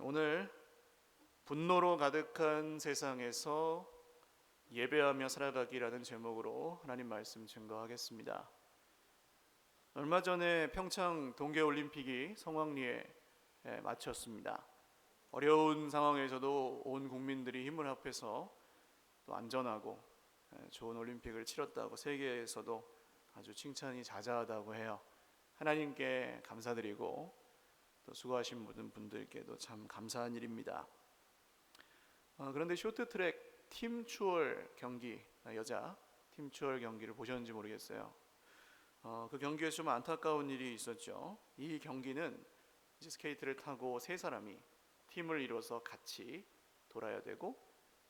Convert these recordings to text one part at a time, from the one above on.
오늘 분노로 가득한 세상에서 예배하며 살아가기라는 제목으로 하나님 말씀 증거하겠습니다. 얼마 전에 평창 동계올림픽이 성황리에 마쳤습니다. 어려운 상황에서도 온 국민들이 힘을 합해서 또 안전하고 좋은 올림픽을 치렀다고 세계에서도 아주 칭찬이 자자하다고 해요. 하나님께 감사드리고 또 수고하신 모든 분들께도 참 감사한 일입니다. 그런데 쇼트트랙 팀 추월 경기, 여자 팀 추월 경기를 보셨는지 모르겠어요. 그 경기에서 좀 안타까운 일이 있었죠. 이 경기는 이제 스케이트를 타고 세 사람이 팀을 이뤄서 같이 돌아야 되고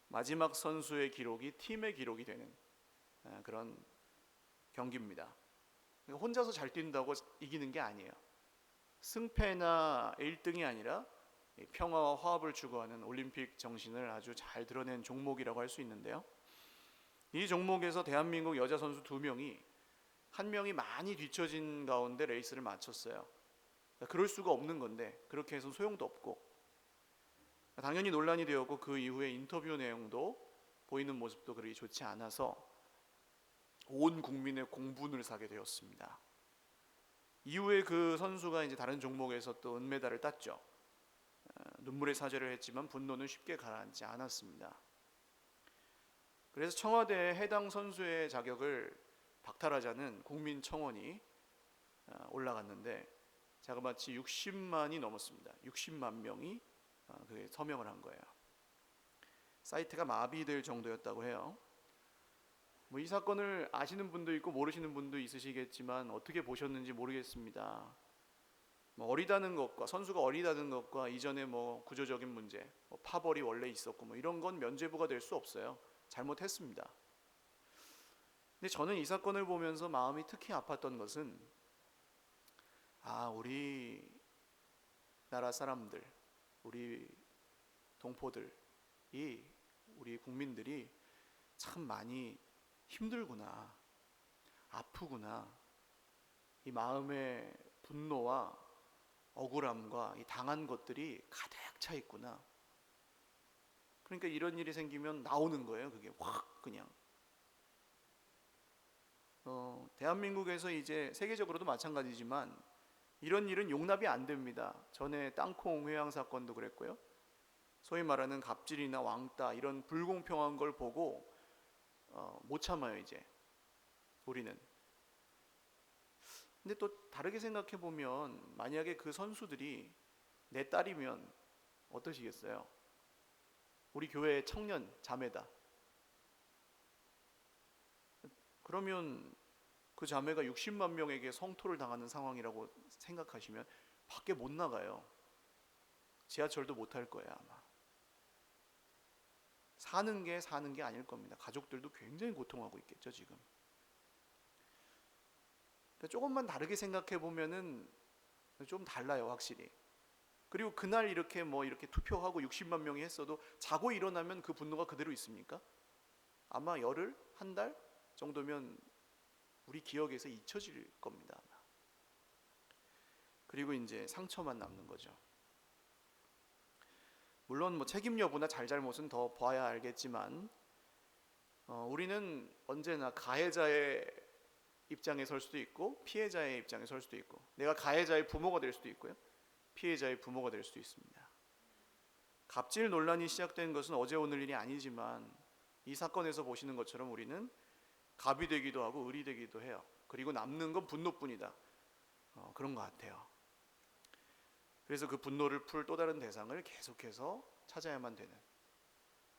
마지막 선수의 기록이 팀의 기록이 되는 그런 경기입니다. 혼자서 잘 뛴다고 이기는 게 아니에요. 승패나 1등이 아니라 평화와 화합을 추구하는 올림픽 정신을 아주 잘 드러낸 종목이라고 할 수 있는데요. 이 종목에서 대한민국 여자 선수 2명이 한 명이 많이 뒤처진 가운데 레이스를 마쳤어요. 그럴 수가 없는 건데 그렇게 해서 소용도 없고 당연히 논란이 되었고 그 이후에 인터뷰 내용도 보이는 모습도 그리 좋지 않아서 온 국민의 공분을 사게 되었습니다. 이후에 그 선수가 이제 다른 종목에서 또 은메달을 땄죠. 눈물의 사죄를 했지만 분노는 쉽게 가라앉지 않았습니다. 그래서 청와대에 해당 선수의 자격을 박탈하자는 국민청원이 올라갔는데 자그마치 60만이 넘었습니다. 60만 명이 그게 서명을 한 거예요. 사이트가 마비될 정도였다고 해요. 이 사건을 아시는 분도 있고 모르시는 분도 있으시겠지만 어떻게 보셨는지 모르겠습니다. 어리다는 것과 선수가 어리다는 것과 이전에 구조적인 문제, 파벌이 원래 있었고 이런 건 면죄부가 될 수 없어요. 잘못했습니다. 근데 저는 이 사건을 보면서 마음이 특히 아팠던 것은 우리 나라 사람들, 우리 동포들이, 우리 국민들이 참 많이 힘들구나, 아프구나, 이 마음의 분노와 억울함과 이 당한 것들이 가득 차 있구나. 그러니까 이런 일이 생기면 나오는 거예요. 그게 확 그냥. 대한민국에서 이제 세계적으로도 마찬가지지만 이런 일은 용납이 안 됩니다. 전에 땅콩 회항 사건도 그랬고요. 소위 말하는 갑질이나 왕따 이런 불공평한 걸 보고 못 참아요 이제 우리는. 근데 또 다르게 생각해 보면 만약에 그 선수들이 내 딸이면 어떠시겠어요? 우리 교회의 청년 자매다. 그러면 그 자매가 60만 명에게 성토를 당하는 상황이라고 생각하시면 밖에 못 나가요. 지하철도 못 탈 거예요 아마. 사는 게 아닐 겁니다. 가족들도 굉장히 고통하고 있겠죠 지금. 그러니까 조금만 다르게 생각해 보면은 좀 달라요 확실히. 그리고 그날 이렇게 이렇게 투표하고 60만 명이 했어도 자고 일어나면 그 분노가 그대로 있습니까? 아마 열흘, 한 달 정도면 우리 기억에서 잊혀질 겁니다 아마. 그리고 이제 상처만 남는 거죠. 물론 책임 여부나 잘잘못은 더 봐야 알겠지만 우리는 언제나 가해자의 입장에 설 수도 있고 피해자의 입장에 설 수도 있고 내가 가해자의 부모가 될 수도 있고요. 피해자의 부모가 될 수도 있습니다. 갑질 논란이 시작된 것은 어제 오늘 일이 아니지만 이 사건에서 보시는 것처럼 우리는 갑이 되기도 하고 을이 되기도 해요. 그리고 남는 건 분노뿐이다. 그런 것 같아요. 그래서 그 분노를 풀 또 다른 대상을 계속해서 찾아야만 되는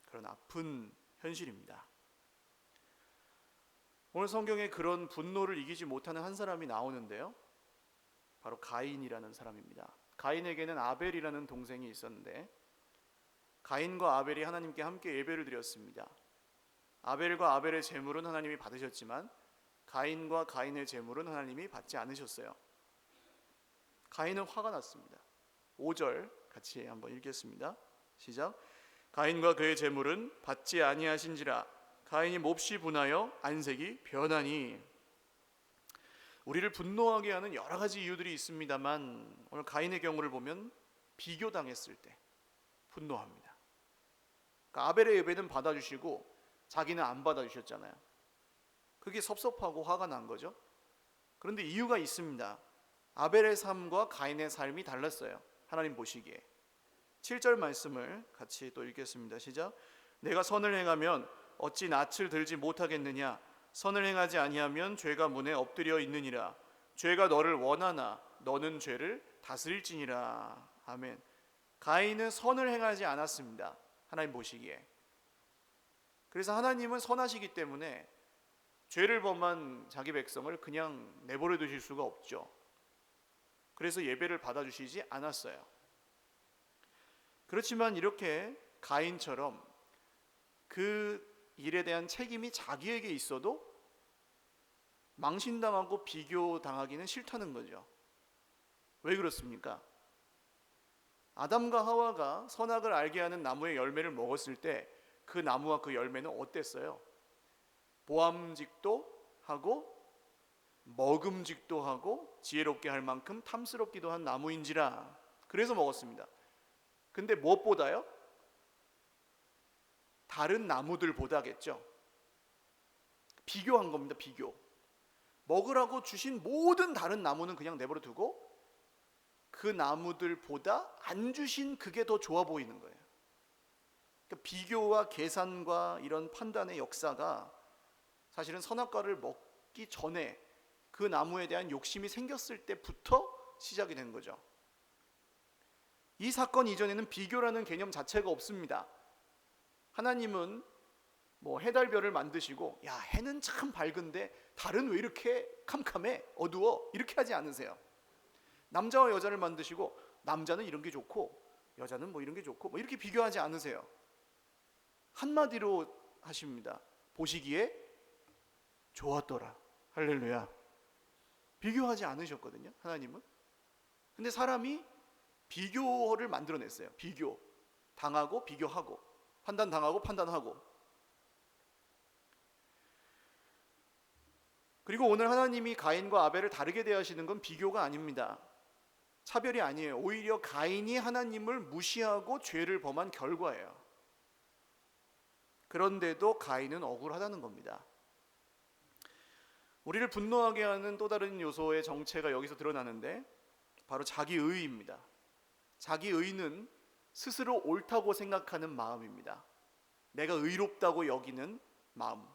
그런 아픈 현실입니다. 오늘 성경에 그런 분노를 이기지 못하는 한 사람이 나오는데요. 바로 가인이라는 사람입니다. 가인에게는 아벨이라는 동생이 있었는데 가인과 아벨이 하나님께 함께 예배를 드렸습니다. 아벨과 아벨의 제물은 하나님이 받으셨지만 가인과 가인의 제물은 하나님이 받지 않으셨어요. 가인은 화가 났습니다. 5절 같이 한번 읽겠습니다. 시작. 가인과 그의 제물은 받지 아니하신지라 가인이 몹시 분하여 안색이 변하니. 우리를 분노하게 하는 여러 가지 이유들이 있습니다만 오늘 가인의 경우를 보면 비교당했을 때 분노합니다. 그러니까 아벨의 예배는 받아주시고 자기는 안 받아주셨잖아요. 그게 섭섭하고 화가 난 거죠. 그런데 이유가 있습니다. 아벨의 삶과 가인의 삶이 달랐어요. 하나님 보시기에. 7절 말씀을 같이 또 읽겠습니다. 시작. 내가 선을 행하면 어찌 낯을 들지 못하겠느냐. 선을 행하지 아니하면 죄가 문에 엎드려 있느니라. 죄가 너를 원하나 너는 죄를 다스릴지니라. 아멘. 가인은 선을 행하지 않았습니다. 하나님 보시기에. 그래서 하나님은 선하시기 때문에 죄를 범한 자기 백성을 그냥 내버려 두실 수가 없죠. 그래서 예배를 받아주시지 않았어요. 그렇지만 이렇게 가인처럼 그 일에 대한 책임이 자기에게 있어도 망신당하고 비교당하기는 싫다는 거죠. 왜 그렇습니까? 아담과 하와가 선악을 알게 하는 나무의 열매를 먹었을 때 그 나무와 그 열매는 어땠어요? 보암직도 하고 먹음직도 하고 지혜롭게 할 만큼 탐스럽기도 한 나무인지라. 그래서 먹었습니다. 근데 무엇보다요? 다른 나무들보다겠죠. 비교한 겁니다. 비교. 먹으라고 주신 모든 다른 나무는 그냥 내버려 두고 그 나무들보다 안 주신 그게 더 좋아 보이는 거예요. 그러니까 비교와 계산과 이런 판단의 역사가 사실은 선악과를 먹기 전에 그 나무에 대한 욕심이 생겼을 때부터 시작이 된 거죠. 이 사건 이전에는 비교라는 개념 자체가 없습니다. 하나님은 뭐 해달별을 만드시고 야 해는 참 밝은데 달은 왜 이렇게 캄캄해 어두워 이렇게 하지 않으세요. 남자와 여자를 만드시고 남자는 이런 게 좋고 여자는 뭐 이런 게 좋고 뭐 이렇게 비교하지 않으세요. 한마디로 하십니다. 보시기에 좋았더라. 할렐루야. 비교하지 않으셨거든요. 하나님은. 근데 사람이 비교를 만들어냈어요. 비교. 당하고 비교하고 판단당하고 판단하고. 그리고 오늘 하나님이 가인과 아벨을 다르게 대하시는 건 비교가 아닙니다. 차별이 아니에요. 오히려 가인이 하나님을 무시하고 죄를 범한 결과예요. 그런데도 가인은 억울하다는 겁니다. 우리를 분노하게 하는 또 다른 요소의 정체가 여기서 드러나는데 바로 자기의입니다. 자기의는 스스로 옳다고 생각하는 마음입니다. 내가 의롭다고 여기는 마음.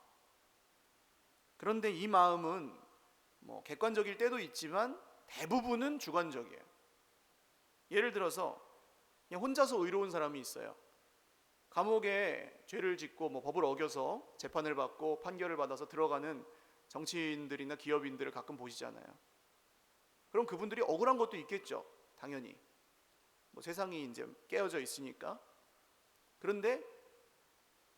그런데 이 마음은 뭐 객관적일 때도 있지만 대부분은 주관적이에요. 예를 들어서 그냥 혼자서 의로운 사람이 있어요. 감옥에 죄를 짓고 뭐 법을 어겨서 재판을 받고 판결을 받아서 들어가는 정치인들이나 기업인들을 가끔 보시잖아요. 그럼 그분들이 억울한 것도 있겠죠. 당연히. 뭐 세상이 이제 깨어져 있으니까. 그런데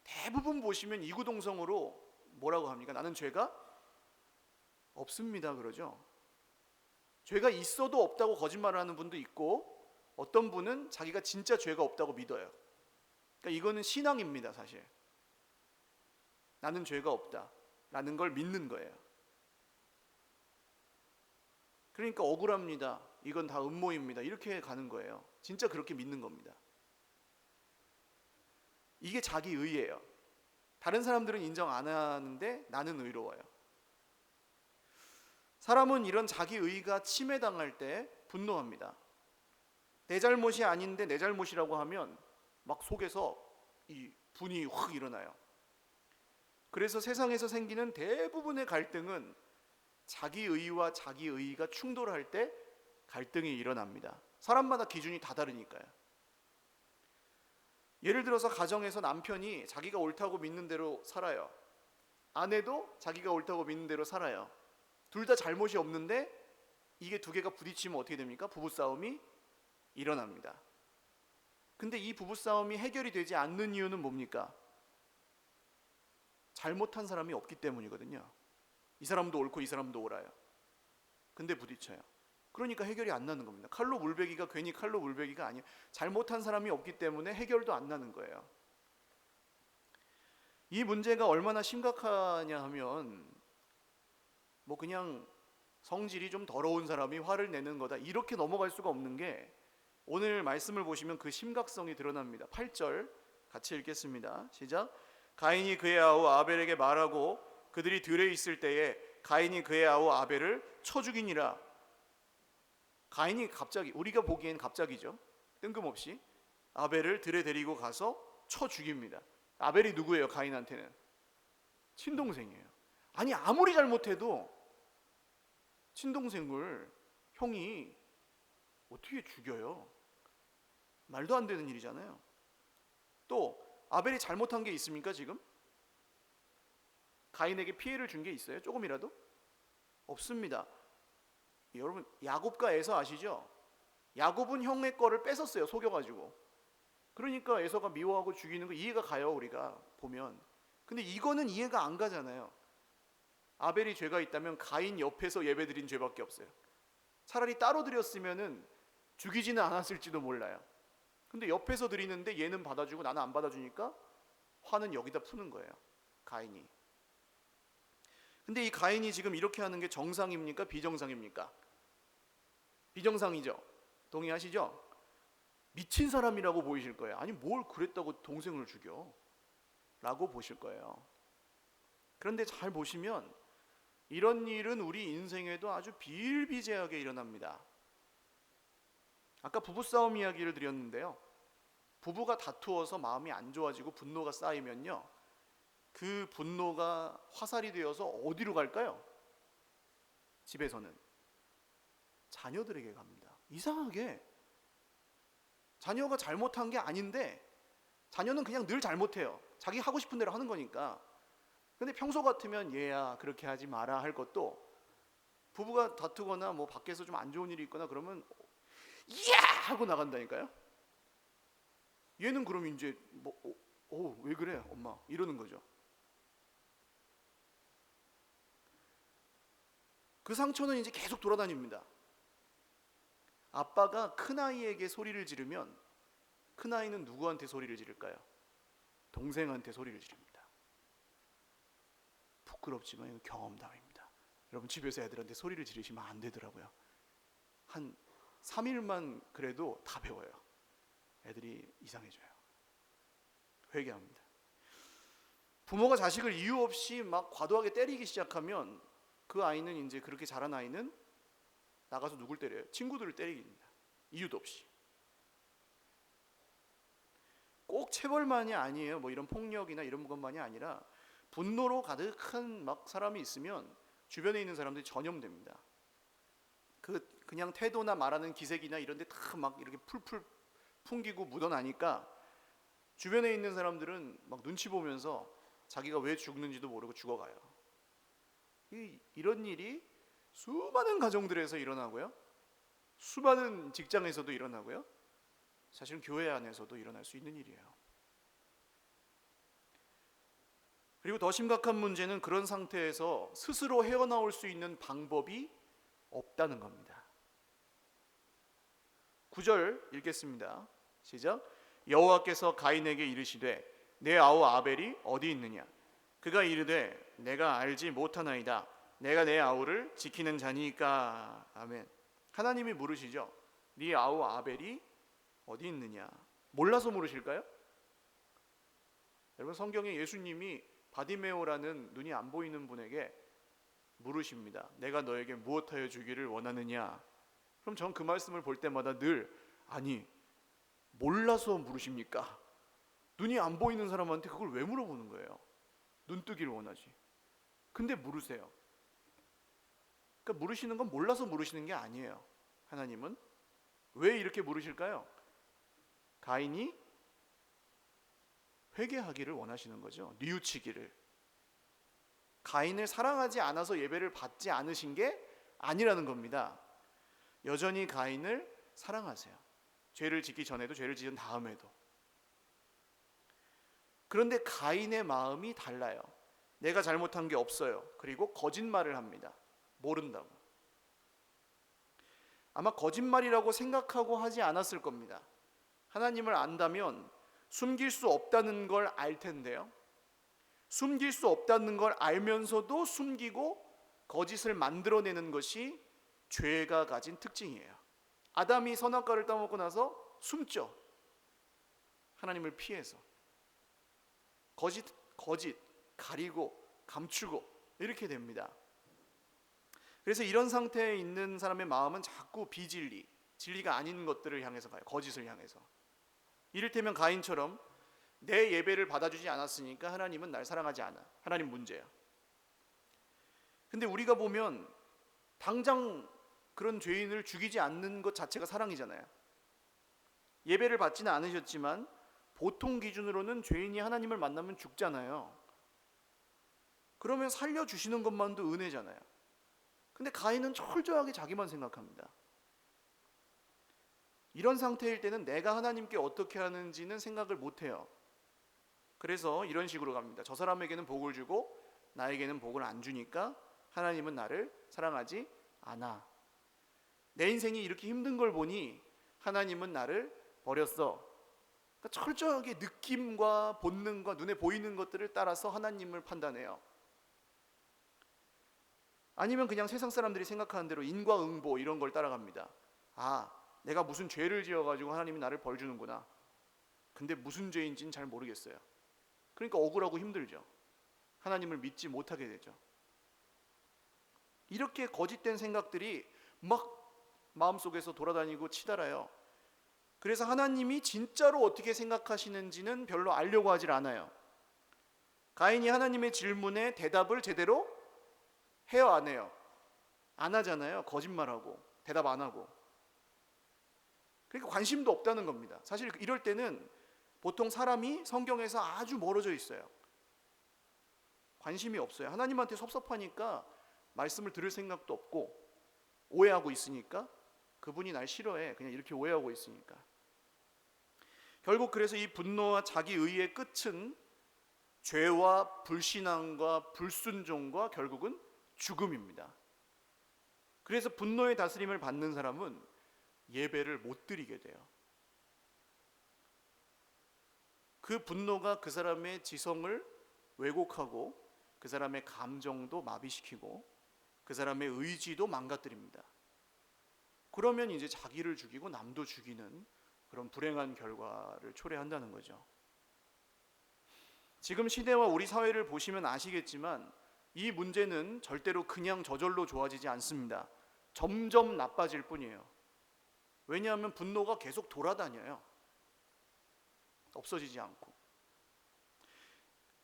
대부분 보시면 이구동성으로 뭐라고 합니까? 나는 죄가 없습니다. 그러죠. 죄가 있어도 없다고 거짓말을 하는 분도 있고 어떤 분은 자기가 진짜 죄가 없다고 믿어요. 그러니까 이거는 신앙입니다. 사실. 나는 죄가 없다라는 걸 믿는 거예요. 그러니까 억울합니다. 이건 다 음모입니다. 이렇게 가는 거예요. 진짜 그렇게 믿는 겁니다. 이게 자기의예요. 다른 사람들은 인정 안 하는데 나는 의로워요. 사람은 이런 자기의가 침해당할 때 분노합니다. 내 잘못이 아닌데 내 잘못이라고 하면 막 속에서 이 분이 확 일어나요. 그래서 세상에서 생기는 대부분의 갈등은 자기의와 자기의가 충돌할 때 갈등이 일어납니다. 사람마다 기준이 다 다르니까요. 예를 들어서 가정에서 남편이 자기가 옳다고 믿는 대로 살아요. 아내도 자기가 옳다고 믿는 대로 살아요. 둘 다 잘못이 없는데 이게 두 개가 부딪히면 어떻게 됩니까? 부부싸움이 일어납니다. 근데 이 부부싸움이 해결이 되지 않는 이유는 뭡니까? 잘못한 사람이 없기 때문이거든요. 이 사람도 옳고 이 사람도 옳아요. 근데 부딪혀요. 그러니까 해결이 안 나는 겁니다. 칼로 물베기가 괜히 칼로 물베기가 아니에요. 잘못한 사람이 없기 때문에 해결도 안 나는 거예요. 이 문제가 얼마나 심각하냐 하면 뭐 그냥 성질이 좀 더러운 사람이 화를 내는 거다 이렇게 넘어갈 수가 없는 게 오늘 말씀을 보시면 그 심각성이 드러납니다. 8절 같이 읽겠습니다. 시작. 가인이 그의 아우 아벨에게 말하고 그들이 들에 있을 때에 가인이 그의 아우 아벨을 쳐 죽이니라. 가인이 갑자기, 우리가 보기엔 갑자기죠, 뜬금없이 아벨을 들에 데리고 가서 쳐 죽입니다. 아벨이 누구예요? 가인한테는 친동생이에요. 아니 아무리 잘못해도 친동생을 형이 어떻게 죽여요? 말도 안 되는 일이잖아요. 또 아벨이 잘못한 게 있습니까? 지금 가인에게 피해를 준 게 있어요? 조금이라도? 없습니다. 여러분 야곱과 에서 아시죠? 야곱은 형의 거를 뺏었어요, 속여가지고. 그러니까 에서가 미워하고 죽이는 거 이해가 가요, 우리가 보면. 근데 이거는 이해가 안 가잖아요. 아벨이 죄가 있다면 가인 옆에서 예배드린 죄밖에 없어요. 차라리 따로 드렸으면은 죽이지는 않았을지도 몰라요. 근데 옆에서 드리는데 얘는 받아주고 나는 안 받아주니까 화는 여기다 푸는 거예요, 가인이. 근데 이 가인이 지금 이렇게 하는 게 정상입니까? 비정상입니까? 비정상이죠. 동의하시죠? 미친 사람이라고 보이실 거예요. 아니 뭘 그랬다고 동생을 죽여? 라고 보실 거예요. 그런데 잘 보시면 이런 일은 우리 인생에도 아주 비일비재하게 일어납니다. 아까 부부싸움 이야기를 드렸는데요, 부부가 다투어서 마음이 안 좋아지고 분노가 쌓이면요, 그 분노가 화살이 되어서 어디로 갈까요? 집에서는 자녀들에게 갑니다. 이상하게 자녀가 잘못한 게 아닌데 자녀는 그냥 늘 잘못해요. 자기 하고 싶은 대로 하는 거니까. 근데 평소 같으면 얘야 그렇게 하지 마라 할 것도, 부부가 다투거나 뭐 밖에서 좀 안 좋은 일이 있거나 그러면 이야 하고 나간다니까요. 얘는 그럼 이제 뭐 왜 그래 엄마 이러는 거죠. 그 상처는 이제 계속 돌아다닙니다. 아빠가 큰아이에게 소리를 지르면 큰아이는 누구한테 소리를 지를까요? 동생한테 소리를 지릅니다. 부끄럽지만 이건 경험담입니다. 여러분 집에서 애들한테 소리를 지르시면 안 되더라고요. 한 3일만 그래도 다 배워요. 애들이 이상해져요. 회개합니다. 부모가 자식을 이유 없이 막 과도하게 때리기 시작하면 그 아이는 이제, 그렇게 자란 아이는 나가서 누굴 때려요? 친구들을 때립니다. 이유도 없이. 꼭 체벌만이 아니에요. 뭐 이런 폭력이나 이런 것만이 아니라 분노로 가득한 막 사람이 있으면 주변에 있는 사람들이 전염됩니다. 그냥 태도나 말하는 기색이나 이런 데 다 막 이렇게 풀풀 풍기고 묻어나니까 주변에 있는 사람들은 막 눈치 보면서 자기가 왜 죽는지도 모르고 죽어가요. 이런 일이 수많은 가정들에서 일어나고요, 수많은 직장에서도 일어나고요, 사실은 교회 안에서도 일어날 수 있는 일이에요. 그리고 더 심각한 문제는 그런 상태에서 스스로 헤어나올 수 있는 방법이 없다는 겁니다. 9절 읽겠습니다. 시작. 여호와께서 가인에게 이르시되 내 아우 아벨이 어디 있느냐? 그가 이르되 내가 알지 못하나이다. 내가 내 아우를 지키는 자니까. 아멘. 하나님이 물으시죠. 네 아우 아벨이 어디 있느냐? 몰라서 물으실까요? 여러분 성경에 예수님이 바디메오라는 눈이 안 보이는 분에게 물으십니다. 내가 너에게 무엇하여 주기를 원하느냐? 그럼 전 그 말씀을 볼 때마다 늘, 아니 몰라서 물으십니까? 눈이 안 보이는 사람한테 그걸 왜 물어보는 거예요? 눈뜨기를 원하지. 근데 물으세요. 그러니까 물으시는 건 몰라서 물으시는 게 아니에요. 하나님은 왜 이렇게 물으실까요? 가인이 회개하기를 원하시는 거죠. 뉘우치기를. 가인을 사랑하지 않아서 예배를 받지 않으신 게 아니라는 겁니다. 여전히 가인을 사랑하세요. 죄를 짓기 전에도, 죄를 지은 다음에도. 그런데 가인의 마음이 달라요. 내가 잘못한 게 없어요. 그리고 거짓말을 합니다. 모른다고. 아마 거짓말이라고 생각하고 하지 않았을 겁니다. 하나님을 안다면 숨길 수 없다는 걸 알 텐데요, 숨길 수 없다는 걸 알면서도 숨기고 거짓을 만들어내는 것이 죄가 가진 특징이에요. 아담이 선악과를 따먹고 나서 숨죠. 하나님을 피해서 거짓 가리고 감추고 이렇게 됩니다. 그래서 이런 상태에 있는 사람의 마음은 자꾸 비진리, 진리가 아닌 것들을 향해서 가요. 거짓을 향해서. 이를테면 가인처럼 내 예배를 받아주지 않았으니까 하나님은 날 사랑하지 않아. 하나님 문제야. 근데 우리가 보면 당장 그런 죄인을 죽이지 않는 것 자체가 사랑이잖아요. 예배를 받지는 않으셨지만 보통 기준으로는 죄인이 하나님을 만나면 죽잖아요. 그러면 살려주시는 것만도 은혜잖아요. 근데 가인은 철저하게 자기만 생각합니다. 이런 상태일 때는 내가 하나님께 어떻게 하는지는 생각을 못해요. 그래서 이런 식으로 갑니다. 저 사람에게는 복을 주고 나에게는 복을 안 주니까 하나님은 나를 사랑하지 않아. 내 인생이 이렇게 힘든 걸 보니 하나님은 나를 버렸어. 그러니까 철저하게 느낌과 본능과 눈에 보이는 것들을 따라서 하나님을 판단해요. 아니면 그냥 세상 사람들이 생각하는 대로 인과응보 이런 걸 따라갑니다. 아, 내가 무슨 죄를 지어가지고 하나님이 나를 벌 주는구나. 근데 무슨 죄인지는 잘 모르겠어요. 그러니까 억울하고 힘들죠. 하나님을 믿지 못하게 되죠. 이렇게 거짓된 생각들이 막 마음속에서 돌아다니고 치달아요. 그래서 하나님이 진짜로 어떻게 생각하시는지는 별로 알려고 하질 않아요. 가인이 하나님의 질문에 대답을 제대로 해요, 안 해요? 안 하잖아요. 거짓말하고 대답 안 하고. 그러니까 관심도 없다는 겁니다. 사실 이럴 때는 보통 사람이 성경에서 아주 멀어져 있어요. 관심이 없어요. 하나님한테 섭섭하니까 말씀을 들을 생각도 없고 오해하고 있으니까 그분이 날 싫어해. 그냥 이렇게 오해하고 있으니까. 결국 그래서 이 분노와 자기 의의 끝은 죄와 불신앙과 불순종과 결국은 죽음입니다. 그래서 분노의 다스림을 받는 사람은 예배를 못 드리게 돼요. 그 분노가 그 사람의 지성을 왜곡하고 그 사람의 감정도 마비시키고 그 사람의 의지도 망가뜨립니다. 그러면 이제 자기를 죽이고 남도 죽이는 그런 불행한 결과를 초래한다는 거죠. 지금 시대와 우리 사회를 보시면 아시겠지만 이 문제는 절대로 그냥 저절로 좋아지지 않습니다. 점점 나빠질 뿐이에요. 왜냐하면 분노가 계속 돌아다녀요. 없어지지 않고.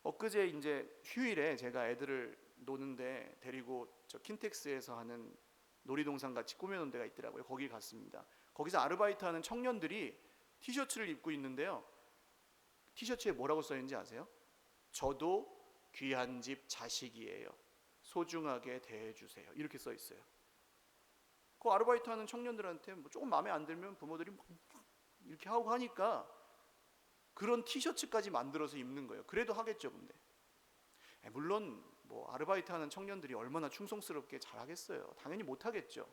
엊그제 이제 휴일에 제가 애들을 노는데 데리고 저 킨텍스에서 하는 놀이동산 같이 꾸며놓은 데가 있더라고요. 거기 갔습니다. 거기서 아르바이트하는 청년들이 티셔츠를 입고 있는데요. 티셔츠에 뭐라고 써있는지 아세요? 저도 귀한 집 자식이에요. 소중하게 대해주세요. 이렇게 써 있어요. 그 아르바이트하는 청년들한테 뭐 조금 마음에 안 들면 부모들이 막 이렇게 하고 하니까 그런 티셔츠까지 만들어서 입는 거예요. 그래도 하겠죠, 근데. 물론 뭐 아르바이트하는 청년들이 얼마나 충성스럽게 잘하겠어요. 당연히 못하겠죠.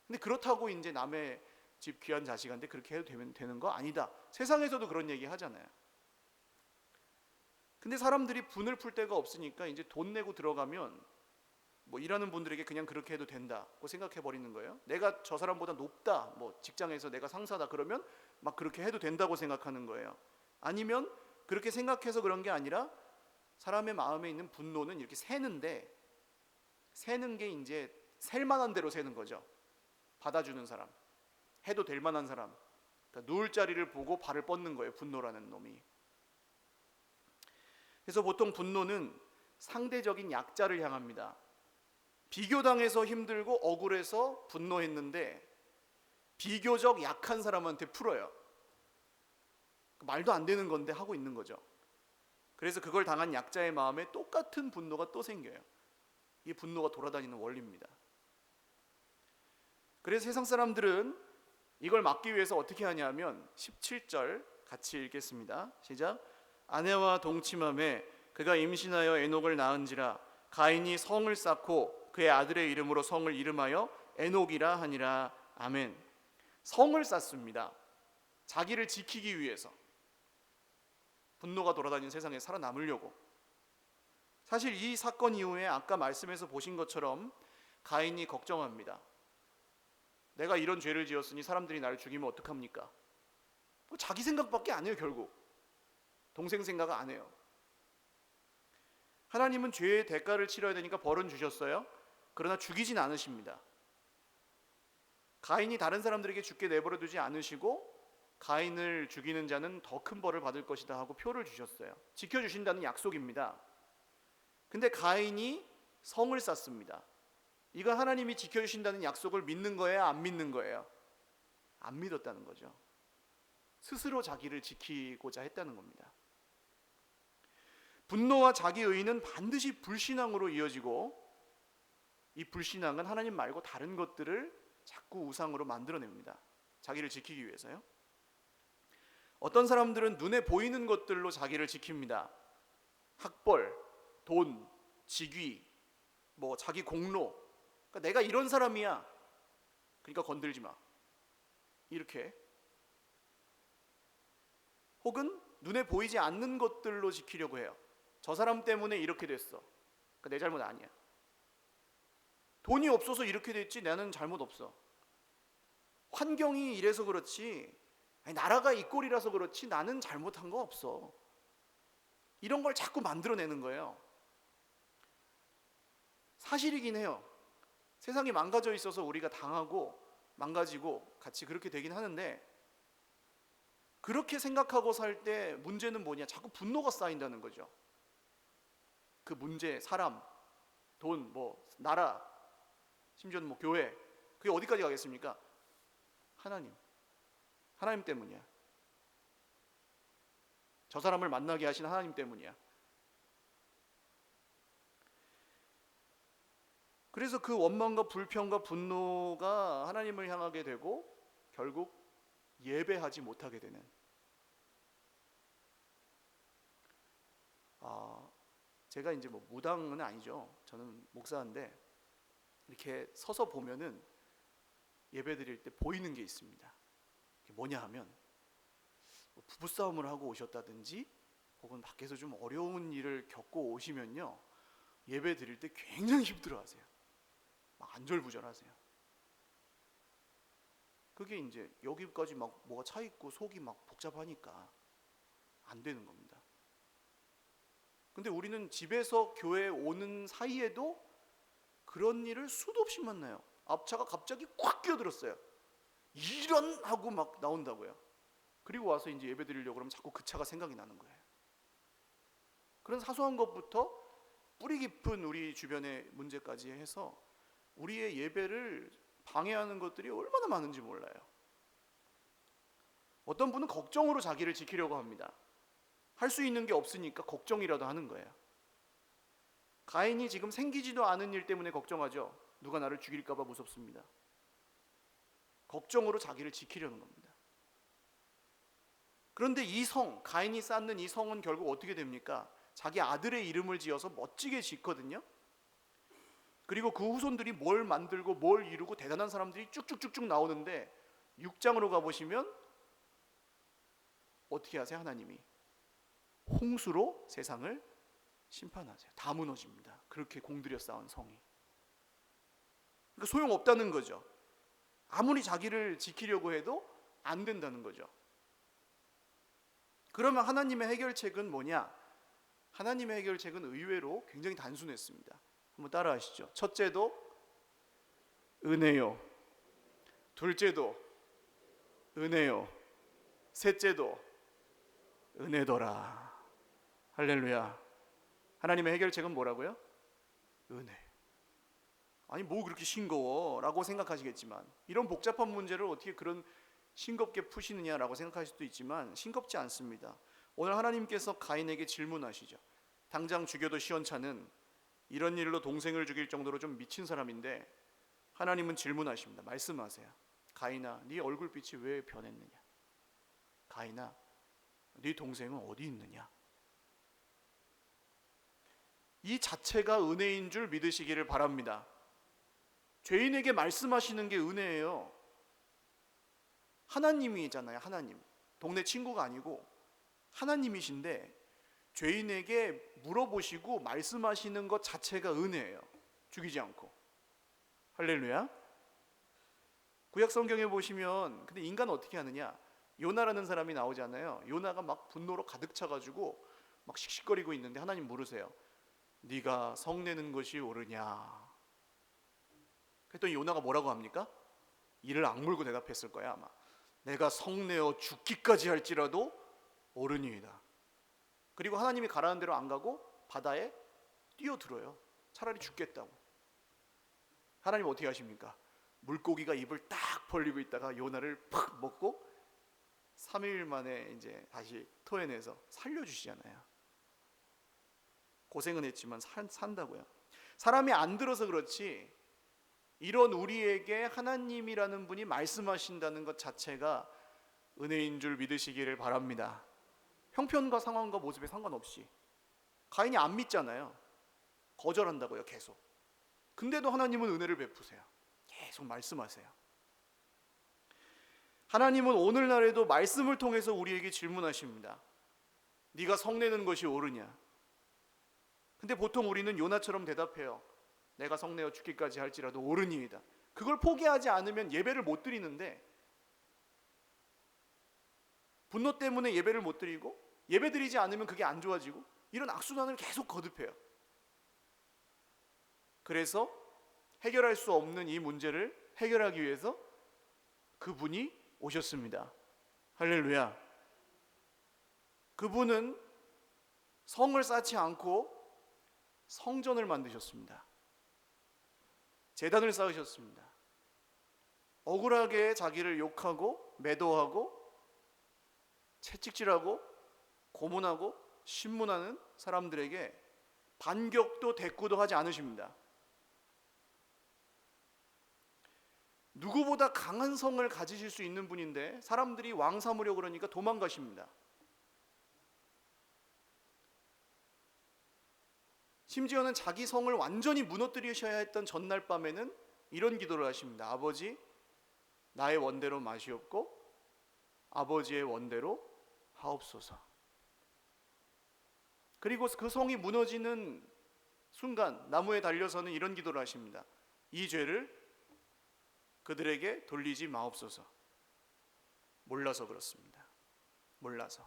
근데 그렇다고 이제 남의 집 귀한 자식한테 그렇게 해도 되는 거 아니다. 세상에서도 그런 얘기 하잖아요. 근데 사람들이 분을 풀 데가 없으니까 이제 돈 내고 들어가면 뭐 일하는 분들에게 그냥 그렇게 해도 된다고 생각해 버리는 거예요. 내가 저 사람보다 높다, 뭐 직장에서 내가 상사다 그러면 막 그렇게 해도 된다고 생각하는 거예요. 아니면 그렇게 생각해서 그런 게 아니라 사람의 마음에 있는 분노는 이렇게 세는데 세는 게 이제 셀 만한 대로 세는 거죠. 받아주는 사람, 해도 될 만한 사람, 그러니까 누울 자리를 보고 발을 뻗는 거예요. 분노라는 놈이. 그래서 보통 분노는 상대적인 약자를 향합니다. 비교당해서 힘들고 억울해서 분노했는데 비교적 약한 사람한테 풀어요. 말도 안 되는 건데 하고 있는 거죠. 그래서 그걸 당한 약자의 마음에 똑같은 분노가 또 생겨요. 이게 분노가 돌아다니는 원리입니다. 그래서 세상 사람들은 이걸 막기 위해서 어떻게 하냐면 17절 같이 읽겠습니다. 시작. 아내와 동침함에 그가 임신하여 에녹을 낳은지라 가인이 성을 쌓고 그의 아들의 이름으로 성을 이름하여 에녹이라 하니라. 아멘. 성을 쌓습니다. 자기를 지키기 위해서. 분노가 돌아다니는 세상에 살아남으려고. 사실 이 사건 이후에 아까 말씀에서 보신 것처럼 가인이 걱정합니다. 내가 이런 죄를 지었으니 사람들이 나를 죽이면 어떡합니까? 자기 생각밖에 안 해요. 결국 동생 생각 안 해요. 하나님은 죄의 대가를 치러야 되니까 벌은 주셨어요. 그러나 죽이진 않으십니다. 가인이 다른 사람들에게 죽게 내버려 두지 않으시고 가인을 죽이는 자는 더 큰 벌을 받을 것이다 하고 표를 주셨어요. 지켜주신다는 약속입니다. 근데 가인이 성을 쌓습니다. 이건 하나님이 지켜주신다는 약속을 믿는 거예요? 안 믿는 거예요? 안 믿었다는 거죠. 스스로 자기를 지키고자 했다는 겁니다. 분노와 자기 의의는 반드시 불신앙으로 이어지고 이 불신앙은 하나님 말고 다른 것들을 자꾸 우상으로 만들어냅니다. 자기를 지키기 위해서요. 어떤 사람들은 눈에 보이는 것들로 자기를 지킵니다. 학벌, 돈, 직위, 자기 공로. 그러니까 내가 이런 사람이야. 그러니까 건들지 마. 이렇게. 혹은 눈에 보이지 않는 것들로 지키려고 해요. 저 사람 때문에 이렇게 됐어. 그러니까 내 잘못 아니야. 돈이 없어서 이렇게 됐지 나는 잘못 없어. 환경이 이래서 그렇지, 나라가 이 꼴이라서 그렇지 나는 잘못한 거 없어. 이런 걸 자꾸 만들어내는 거예요. 사실이긴 해요. 세상이 망가져 있어서 우리가 당하고 망가지고 같이 그렇게 되긴 하는데, 그렇게 생각하고 살 때 문제는 뭐냐? 자꾸 분노가 쌓인다는 거죠. 그 문제, 사람, 돈, 나라, 심지어는 교회, 그게 어디까지 가겠습니까? 하나님 때문이야. 저 사람을 만나게 하신 하나님 때문이야. 그래서 그 원망과 불평과 분노가 하나님을 향하게 되고 결국 예배하지 못하게 되는. 제가 이제 무당은 아니죠. 저는 목사인데 이렇게 서서 보면은 예배 드릴 때 보이는 게 있습니다. 그게 뭐냐 하면 부부싸움을 하고 오셨다든지 혹은 밖에서 좀 어려운 일을 겪고 오시면요, 예배 드릴 때 굉장히 힘들어하세요. 막 안절부절하세요. 그게 이제 여기까지 뭐가 차 있고 속이 막 복잡하니까 안 되는 겁니다. 근데 우리는 집에서 교회에 오는 사이에도 그런 일을 수도 없이 만나요. 앞차가 갑자기 꽉 끼어들었어요. 이런 하고 막 나온다고요. 그리고 와서 이제 예배 드리려고 그러면 자꾸 그 차가 생각이 나는 거예요. 그런 사소한 것부터 뿌리 깊은 우리 주변의 문제까지 해서 우리의 예배를 방해하는 것들이 얼마나 많은지 몰라요. 어떤 분은 걱정으로 자기를 지키려고 합니다. 할 수 있는 게 없으니까 걱정이라도 하는 거예요. 가인이 지금 생기지도 않은 일 때문에 걱정하죠. 누가 나를 죽일까 봐 무섭습니다. 걱정으로 자기를 지키려는 겁니다. 그런데 이 가인이 쌓는 이 성은 결국 어떻게 됩니까? 자기 아들의 이름을 지어서 멋지게 짓거든요. 그리고 그 후손들이 뭘 만들고 뭘 이루고 대단한 사람들이 쭉쭉쭉쭉 나오는데 6장으로 가보시면 어떻게 하세요? 하나님이 홍수로 세상을 심판하세요. 다 무너집니다. 그렇게 공들여 쌓은 성이. 그러니까 소용없다는 거죠. 아무리 자기를 지키려고 해도 안 된다는 거죠. 그러면 하나님의 해결책은 뭐냐? 하나님의 해결책은 의외로 굉장히 단순했습니다. 한번 따라 하시죠. 첫째도 은혜요. 둘째도 은혜요. 셋째도 은혜더라. 할렐루야. 하나님의 해결책은 뭐라고요? 은혜. 아니 그렇게 싱거워 라고 생각하시겠지만, 이런 복잡한 문제를 어떻게 그런 싱겁게 푸시느냐라고 생각할 수도 있지만 싱겁지 않습니다. 오늘 하나님께서 가인에게 질문하시죠. 당장 죽여도 시원찮은 이런 일로 동생을 죽일 정도로 좀 미친 사람인데 하나님은 질문하십니다. 말씀하세요. 가인아, 네 얼굴빛이 왜 변했느냐? 가인아, 네 동생은 어디 있느냐? 이 자체가 은혜인 줄 믿으시기를 바랍니다. 죄인에게 말씀하시는 게 은혜예요. 하나님이잖아요. 하나님. 동네 친구가 아니고 하나님이신데 죄인에게 물어보시고 말씀하시는 것 자체가 은혜예요. 죽이지 않고. 할렐루야. 구약 성경에 보시면 근데 인간은 어떻게 하느냐? 요나라는 사람이 나오잖아요. 요나가 막 분노로 가득 차가지고 막 씩씩거리고 있는데 하나님 물으세요. 네가 성내는 것이 옳으냐? 그랬더니 요나가 뭐라고 합니까? 이를 악물고 대답했을 거야 아마. 내가 성내어 죽기까지 할지라도 옳으니이다. 그리고 하나님이 가라는 대로 안 가고 바다에 뛰어들어요. 차라리 죽겠다고. 하나님 어떻게 하십니까? 물고기가 입을 딱 벌리고 있다가 요나를 팍 먹고 3일 만에 이제 다시 토해내서 살려주시잖아요. 고생은 했지만 산다고요. 사람이 안 들어서 그렇지 이런 우리에게 하나님이라는 분이 말씀하신다는 것 자체가 은혜인 줄 믿으시기를 바랍니다. 형편과 상황과 모습에 상관없이. 가인이 안 믿잖아요. 거절한다고요, 계속. 근데도 하나님은 은혜를 베푸세요. 계속 말씀하세요. 하나님은 오늘날에도 말씀을 통해서 우리에게 질문하십니다. 네가 성내는 것이 옳으냐? 근데 보통 우리는 요나처럼 대답해요. 내가 성내어 죽기까지 할지라도 옳으니이다. 그걸 포기하지 않으면 예배를 못 드리는데, 분노 때문에 예배를 못 드리고 예배 드리지 않으면 그게 안 좋아지고, 이런 악순환을 계속 거듭해요. 그래서 해결할 수 없는 이 문제를 해결하기 위해서 그분이 오셨습니다. 할렐루야. 그분은 성을 쌓지 않고 성전을 만드셨습니다. 제단을 쌓으셨습니다. 억울하게 자기를 욕하고 매도하고 채찍질하고 고문하고 신문하는 사람들에게 반격도 대꾸도 하지 않으십니다. 누구보다 강한 성을 가지실 수 있는 분인데 사람들이 왕 삼으려고 그러니까 도망가십니다. 심지어는 자기 성을 완전히 무너뜨리셔야 했던 전날 밤에는 이런 기도를 하십니다. 아버지, 나의 원대로 마시옵고 아버지의 원대로 하옵소서. 그리고 그 성이 무너지는 순간 나무에 달려서는 이런 기도를 하십니다. 이 죄를 그들에게 돌리지 마옵소서. 몰라서 그렇습니다. 몰라서.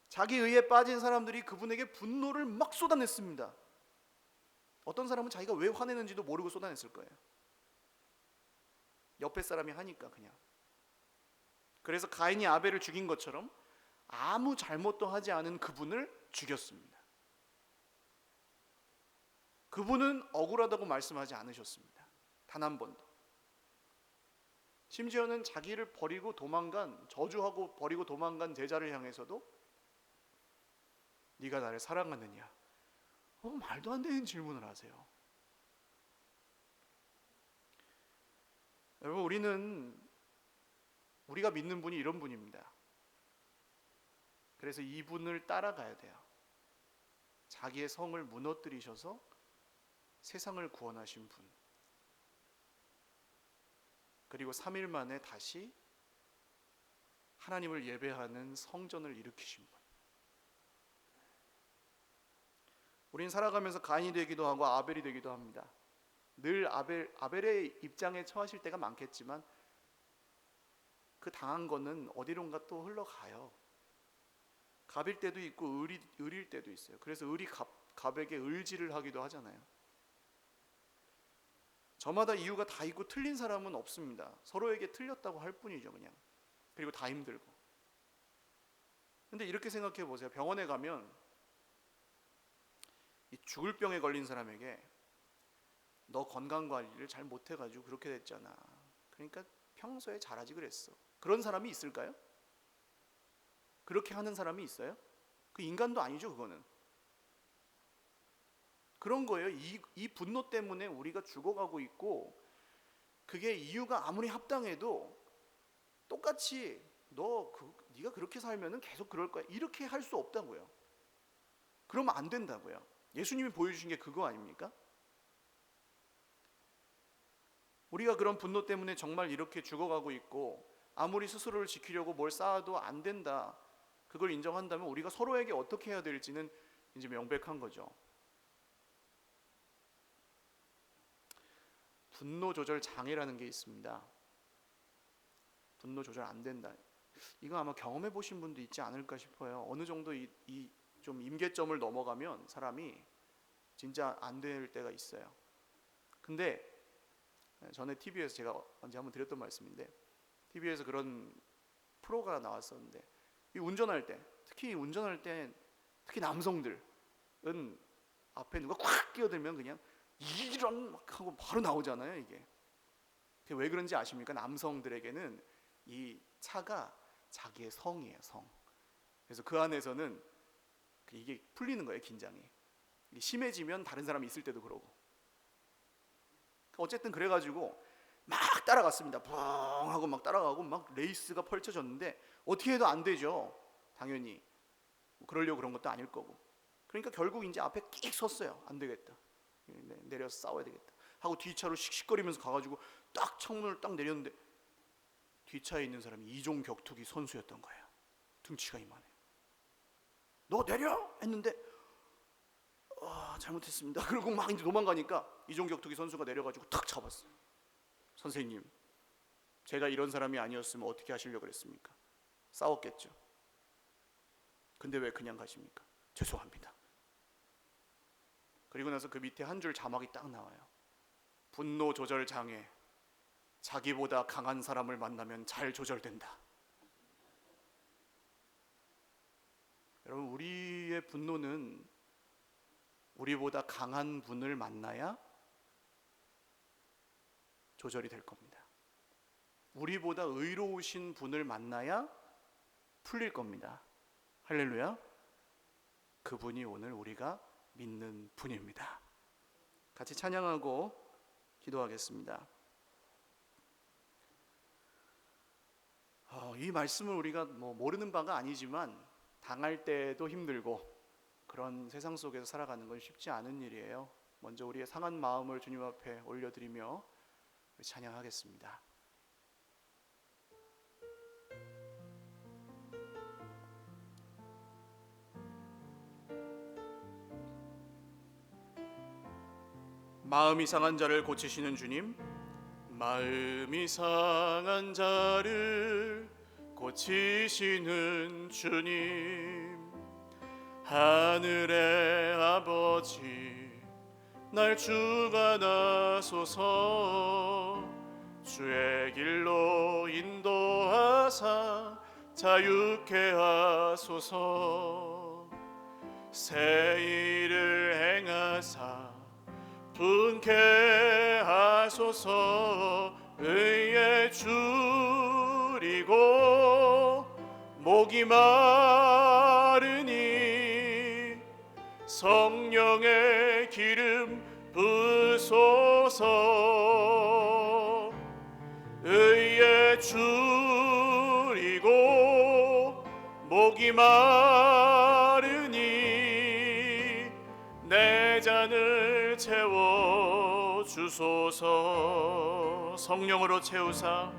자기 의에 빠진 사람들이 그분에게 분노를 막 쏟아냈습니다. 어떤 사람은 자기가 왜 화내는지도 모르고 쏟아냈을 거예요. 옆에 사람이 하니까 그냥. 그래서 가인이 아벨을 죽인 것처럼 아무 잘못도 하지 않은 그분을 죽였습니다. 그분은 억울하다고 말씀하지 않으셨습니다. 단 한 번도. 심지어는 자기를 버리고 도망간, 저주하고 버리고 도망간 제자를 향해서도 네가 나를 사랑하느냐? 말도 안 되는 질문을 하세요. 여러분, 우리가 믿는 분이 이런 분입니다. 그래서 이분을 따라가야 돼요. 자기의 성을 무너뜨리셔서 세상을 구원하신 분, 그리고 3일 만에 다시 하나님을 예배하는 성전을 일으키신 분. 우린 살아가면서 가인이 되기도 하고 아벨이 되기도 합니다. 늘 아벨의 입장에 처하실 때가 많겠지만 그 당한 거는 어디론가 또 흘러가요. 갑일 때도 있고 을일 때도 있어요. 그래서 을이 갑에게 을지를 하기도 하잖아요. 저마다 이유가 다 있고 틀린 사람은 없습니다. 서로에게 틀렸다고 할 뿐이죠, 그냥. 그리고 다 힘들고. 근데 이렇게 생각해 보세요. 병원에 가면 이 죽을 병에 걸린 사람에게 너 건강관리를 잘 못해가지고 그렇게 됐잖아. 그러니까 평소에 잘하지 그랬어. 그런 사람이 있을까요? 그렇게 하는 사람이 있어요? 그 인간도 아니죠, 그거는. 그런 거예요. 이 분노 때문에 우리가 죽어가고 있고, 그게 이유가 아무리 합당해도 똑같이 네가 그렇게 살면은 계속 그럴 거야, 이렇게 할 수 없다고요. 그러면 안 된다고요. 예수님이 보여주신 게 그거 아닙니까? 우리가 그런 분노 때문에 정말 이렇게 죽어가고 있고 아무리 스스로를 지키려고 뭘 쌓아도 안 된다, 그걸 인정한다면 우리가 서로에게 어떻게 해야 될지는 이제 명백한 거죠. 분노 조절 장애라는 게 있습니다. 분노 조절 안 된다. 이거 아마 경험해 보신 분도 있지 않을까 싶어요. 어느 정도 이 좀 임계점을 넘어가면 사람이 진짜 안 될 때가 있어요. 근데 전에 TV에서 제가 언제 한번 드렸던 말씀인데, TV에서 그런 프로가 나왔었는데, 이 운전할 때, 특히 남성들은 앞에 누가 콱 끼어들면 그냥 이런 막 하고 바로 나오잖아요. 이게 왜 그런지 아십니까? 남성들에게는 이 차가 자기의 성이에요, 성. 그래서 그 안에서는 이게 풀리는 거예요, 긴장이. 이게 심해지면 다른 사람이 있을 때도 그러고. 어쨌든 그래가지고 막 따라갔습니다. 붕 하고 막 따라가고 막 레이스가 펼쳐졌는데 어떻게 해도 안 되죠. 당연히 그러려고 그런 것도 아닐 거고. 그러니까 결국 이제 앞에 끽 섰어요. 안 되겠다. 내려서 싸워야 되겠다 하고 뒤차로 씩씩거리면서 가가지고 딱 창문을 딱 내렸는데, 뒤차에 있는 사람이 이종 격투기 선수였던 거예요. 등치가 이만해요. 너 내려! 했는데 잘못했습니다. 그리고 막 이제 도망가니까 이종 격투기 선수가 내려가지고 탁 잡았어요. 선생님, 제가 이런 사람이 아니었으면 어떻게 하시려고 그랬습니까? 싸웠겠죠. 근데 왜 그냥 가십니까? 죄송합니다. 그리고 나서 그 밑에 한 줄 자막이 딱 나와요. 분노 조절 장애. 자기보다 강한 사람을 만나면 잘 조절된다. 여러분, 우리의 분노는 우리보다 강한 분을 만나야 조절이 될 겁니다. 우리보다 의로우신 분을 만나야 풀릴 겁니다. 할렐루야. 그분이 오늘 우리가 믿는 분입니다. 같이 찬양하고 기도하겠습니다. 이 말씀을 우리가 모르는 바가 아니지만 당할 때도 힘들고 그런 세상 속에서 살아가는 건 쉽지 않은 일이에요. 먼저 우리의 상한 마음을 주님 앞에 올려드리며 찬양하겠습니다. 마음이 상한 자를 고치시는 주님, 마음이 상한 자를 고치시는 주님, 하늘의 아버지 날 주관하소서. 주의 길로 인도하사 자유케 하소서. 새 일을 행하사 분케 하소서. 의에 줄이고 목이 마르니 성령의 기름 부소서. 의에 줄이고 목이 마르니 내 잔을 채워 주소서. 성령으로 채우사,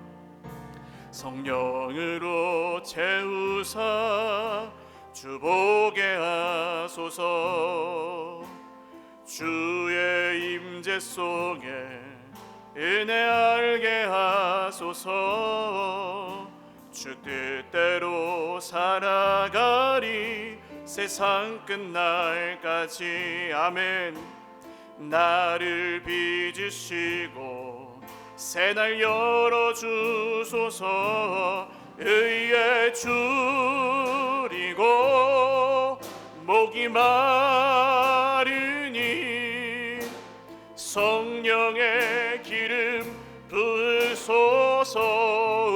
성령으로 채우사 주보게 하소서. 주의 임재 속에 은혜 알게 하소서. 주 뜻대로 살아가리 세상 끝날까지. 아멘. 나를 빚으시고 새날 열어주소서. 의에 줄이고 목이 마르니 성령의 기름 부소서.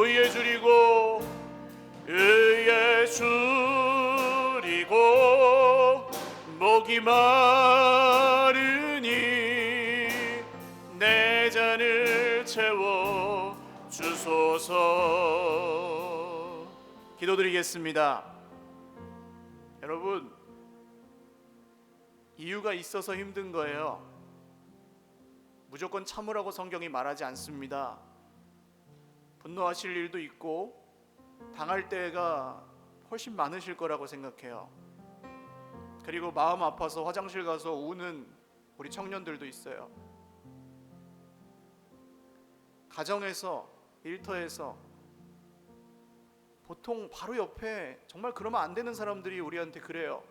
의에 줄이고 의에 줄이고 목이 마르니 내 잔을 채워 주소서. 기도드리겠습니다. 여러분, 이유가 있어서 힘든 거예요. 무조건 참으라고 성경이 말하지 않습니다. 분노하실 일도 있고 당할 때가 훨씬 많으실 거라고 생각해요. 그리고 마음 아파서 화장실 가서 우는 우리 청년들도 있어요. 가정에서, 일터에서 보통 바로 옆에 정말 그러면 안 되는 사람들이 우리한테 그래요.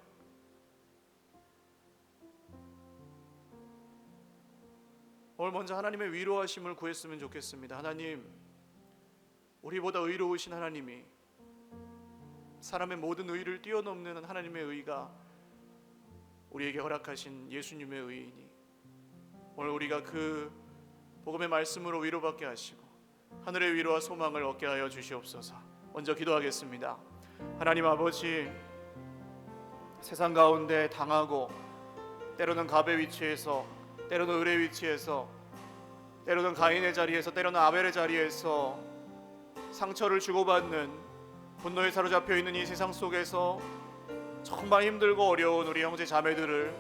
오늘 먼저 하나님의 위로하심을 구했으면 좋겠습니다. 하나님, 우리보다 의로우신 하나님이, 사람의 모든 의를 뛰어넘는 하나님의 의가 우리에게 허락하신 예수님의 의이니 오늘 우리가 그 복음의 말씀으로 위로받게 하시고 하늘의 위로와 소망을 얻게 하여 주시옵소서. 먼저 기도하겠습니다. 하나님 아버지, 세상 가운데 당하고 때로는 갑의 위치에서, 때로는 을의 위치에서, 때로는 가인의 자리에서, 때로는 아벨의 자리에서 상처를 주고받는, 분노에 사로잡혀 있는 이 세상 속에서 정말 힘들고 어려운 우리 형제 자매들을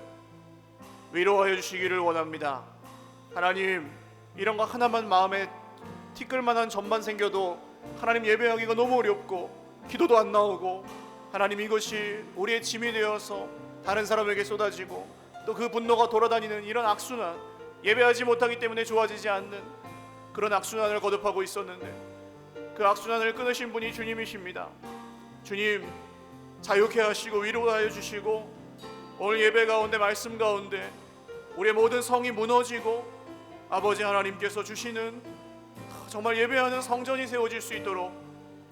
위로하여 주시기를 원합니다. 하나님, 이런 거 하나만 마음에 티끌만한 점만 생겨도 하나님 예배하기가 너무 어렵고 기도도 안 나오고, 하나님 이것이 우리의 짐이 되어서 다른 사람에게 쏟아지고 또 그 분노가 돌아다니는 이런 악순환, 예배하지 못하기 때문에 좋아지지 않는 그런 악순환을 거듭하고 있었는데 그 악순환을 끊으신 분이 주님이십니다. 주님, 자유케 하시고 위로하여 주시고 오늘 예배 가운데, 말씀 가운데 우리의 모든 성이 무너지고 아버지 하나님께서 주시는 정말 예배하는 성전이 세워질 수 있도록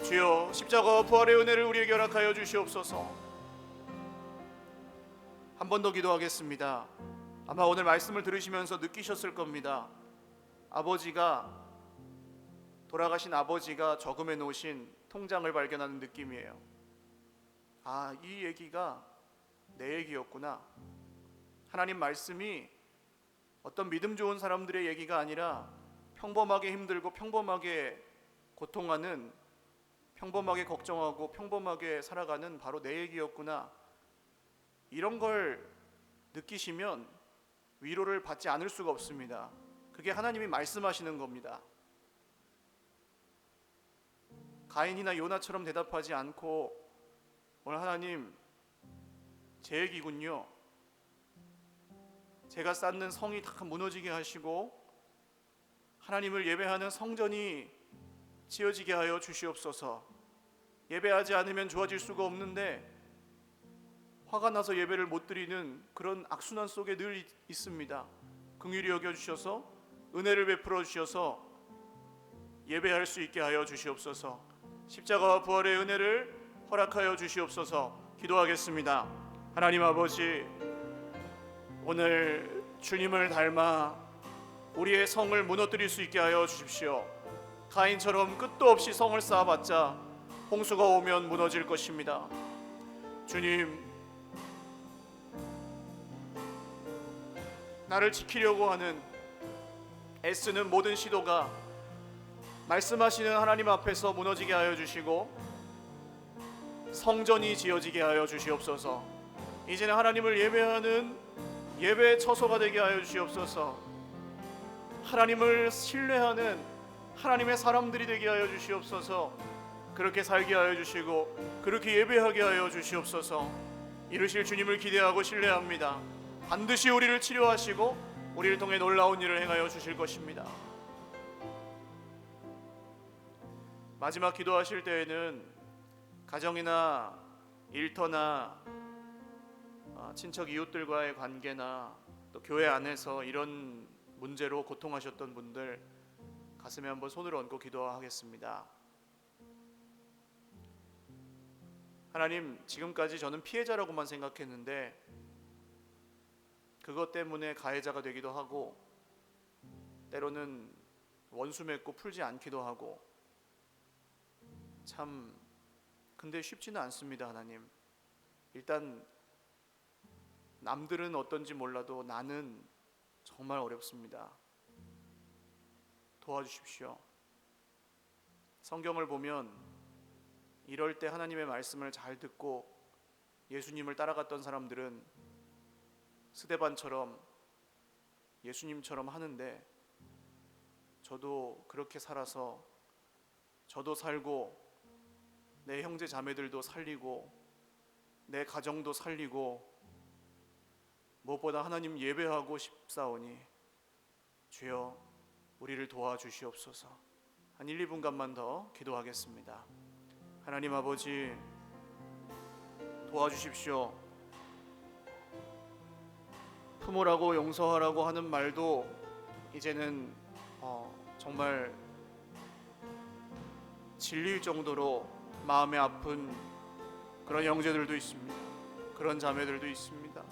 주여 십자가와 부활의 은혜를 우리에게 허락하여 주시옵소서. 한 번 더 기도하겠습니다. 아마 오늘 말씀을 들으시면서 느끼셨을 겁니다. 돌아가신 아버지가 저금해 놓으신 통장을 발견하는 느낌이에요. 아, 이 얘기가 내 얘기였구나. 하나님 말씀이 어떤 믿음 좋은 사람들의 얘기가 아니라 평범하게 힘들고 평범하게 고통하는, 평범하게 걱정하고 평범하게 살아가는 바로 내 얘기였구나. 이런 걸 느끼시면 위로를 받지 않을 수가 없습니다. 그게 하나님이 말씀하시는 겁니다. 가인이나 요나처럼 대답하지 않고 오늘 하나님, 제 얘기군요. 제가 쌓는 성이 다 무너지게 하시고 하나님을 예배하는 성전이 지어지게 하여 주시옵소서. 예배하지 않으면 좋아질 수가 없는데 화가 나서 예배를 못 드리는 그런 악순환 속에 늘 있습니다. 긍휼히 여겨주셔서 은혜를 베풀어 주셔서 예배할 수 있게 하여 주시옵소서. 십자가와 부활의 은혜를 허락하여 주시옵소서. 기도하겠습니다. 하나님 아버지, 오늘 주님을 닮아 우리의 성을 무너뜨릴 수 있게 하여 주십시오. 가인처럼 끝도 없이 성을 쌓아봤자 홍수가 오면 무너질 것입니다. 주님, 나를 지키려고 하는 애쓰는 모든 시도가 말씀하시는 하나님 앞에서 무너지게 하여 주시고 성전이 지어지게 하여 주시옵소서. 이제는 하나님을 예배하는 예배의 처소가 되게 하여 주시옵소서. 하나님을 신뢰하는 하나님의 사람들이 되게 하여 주시옵소서. 그렇게 살게 하여 주시고 그렇게 예배하게 하여 주시옵소서. 이루실 주님을 기대하고 신뢰합니다. 반드시 우리를 치료하시고 우리를 통해 놀라운 일을 행하여 주실 것입니다. 마지막 기도하실 때에는 가정이나 일터나 친척 이웃들과의 관계나 또 교회 안에서 이런 문제로 고통하셨던 분들 가슴에 한번 손을 얹고 기도하겠습니다. 하나님, 지금까지 저는 피해자라고만 생각했는데 그것 때문에 가해자가 되기도 하고 때로는 원수 맺고 풀지 않기도 하고 참 근데 쉽지는 않습니다. 하나님, 일단 남들은 어떤지 몰라도 나는 정말 어렵습니다. 도와주십시오. 성경을 보면 이럴 때 하나님의 말씀을 잘 듣고 예수님을 따라갔던 사람들은 스데반처럼 예수님처럼 하는데 저도 그렇게 살아서 저도 살고 내 형제 자매들도 살리고 내 가정도 살리고 무엇보다 하나님 예배하고 싶사오니 주여 우리를 도와주시옵소서. 한 1, 2분간만 더 기도하겠습니다. 하나님 아버지, 도와주십시오. 품으라고 용서하라고 하는 말도 이제는 정말 질릴 정도로 마음이 아픈 그런 형제들도 있습니다. 그런 자매들도 있습니다.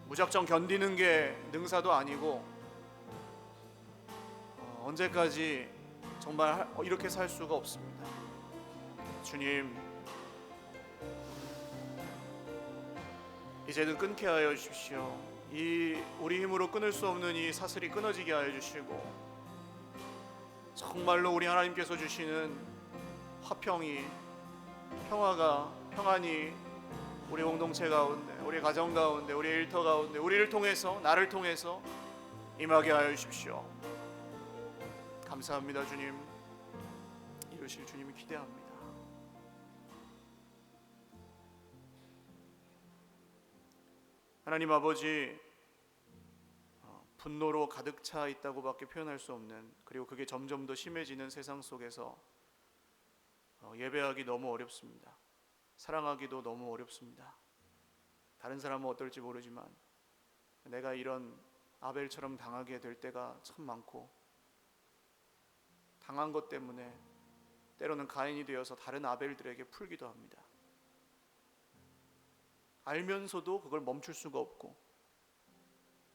무작정 견디는 게 능사도 아니고 언제까지 정말 이렇게 살 수가 없습니다. 주님, 이제는 끊게 하여 주십시오. 우리 힘으로 끊을 수 없는 이 사슬이 끊어지게 하여 주시고, 정말로 우리 하나님께서 주시는 화평이, 평안이 우리 공동체 가운데, 우리 가정 가운데, 우리 일터 가운데, 우리를 통해서, 나를 통해서 임하게 하여 주십시오. 감사합니다. 주님, 이루실 주님을 기대합니다. 하나님 아버지, 분노로 가득 차 있다고밖에 표현할 수 없는, 그리고 그게 점점 더 심해지는 세상 속에서 예배하기 너무 어렵습니다. 사랑하기도 너무 어렵습니다. 다른 사람은 어떨지 모르지만 내가 이런 아벨처럼 당하게 될 때가 참 많고, 당한 것 때문에 때로는 가인이 되어서 다른 아벨들에게 풀기도 합니다. 알면서도 그걸 멈출 수가 없고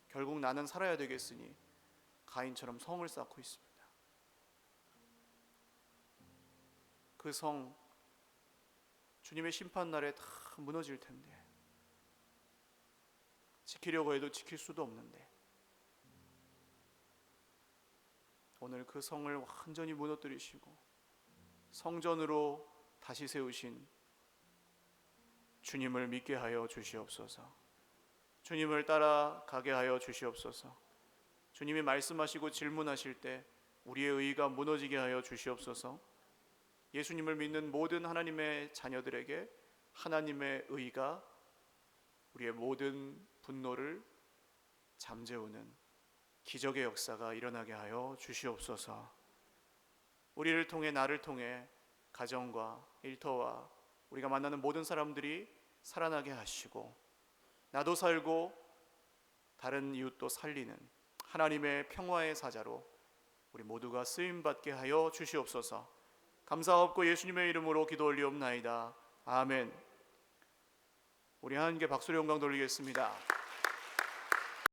결국 나는 살아야 되겠으니 가인처럼 성을 쌓고 있습니다. 그 성, 주님의 심판날에 다 무너질 텐데, 지키려고 해도 지킬 수도 없는데, 오늘 그 성을 완전히 무너뜨리시고 성전으로 다시 세우신 주님을 믿게 하여 주시옵소서. 주님을 따라가게 하여 주시옵소서. 주님이 말씀하시고 질문하실 때 우리의 의가 무너지게 하여 주시옵소서. 예수님을 믿는 모든 하나님의 자녀들에게 하나님의 의가 우리의 모든 분노를 잠재우는 기적의 역사가 일어나게 하여 주시옵소서. 우리를 통해, 나를 통해 가정과 일터와 우리가 만나는 모든 사람들이 살아나게 하시고, 나도 살고 다른 이웃도 살리는 하나님의 평화의 사자로 우리 모두가 쓰임받게 하여 주시옵소서. 감사하옵고 예수님의 이름으로 기도 올리옵나이다. 아멘. 우리 하나님께 박수로 영광 돌리겠습니다.